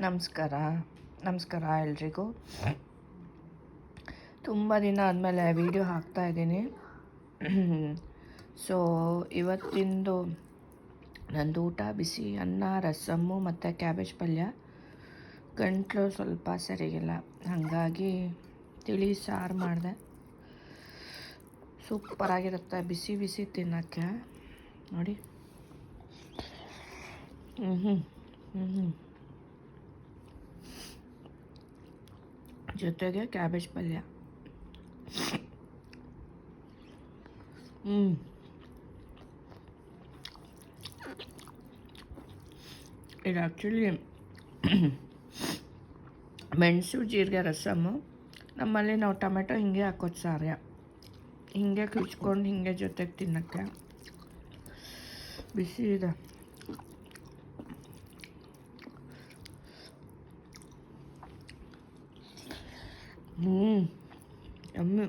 ನಮಸ್ಕಾರ ನಮಸ್ಕಾರ ಎಲ್ರಿಗೂ. ತುಂಬ ದಿನ ಆದಮೇಲೆ ವಿಡಿಯೋ ಹಾಕ್ತಾಯಿದ್ದೀನಿ. ಸೊ ಇವತ್ತಿಂದು ನಂದು ಊಟ ಬಿಸಿ ಅನ್ನ, ರಸಮ್ಮು ಮತ್ತು ಕ್ಯಾಬೇಜ್ ಪಲ್ಯ. ಗಂಟಲು ಸ್ವಲ್ಪ ಸರಿಗಿಲ್ಲ, ಹಾಗಾಗಿ ತಿಳಿ ಸಾರು ಮಾಡಿದೆ. ಸೂಪರಾಗಿರುತ್ತೆ ಬಿಸಿ ಬಿಸಿ ತಿನ್ನೋಕ್ಕೆ. ನೋಡಿ. ಜೊತೆಗೆ ಕ್ಯಾಬೇಜ್ ಪಲ್ಯ. ಇದು ಆ್ಯಕ್ಚುಲಿ ಮೆಣಸು ಜೀರಿಗೆ ರಸಮ್ಮು. ನಮ್ಮಲ್ಲಿ ನಾವು ಟೊಮೆಟೊ ಹಿಂಗೆ ಹಾಕೋದು ಸಾರ್ಯ, ಹಿಂಗೆ ಕಿಚ್ಕೊಂಡು ಹಿಂಗೆ ಜೊತೆಗೆ ತಿನ್ನೋಕ್ಕೆ ಬಿಸಿ ಇದೆ. ಯಮ್ಮಿ.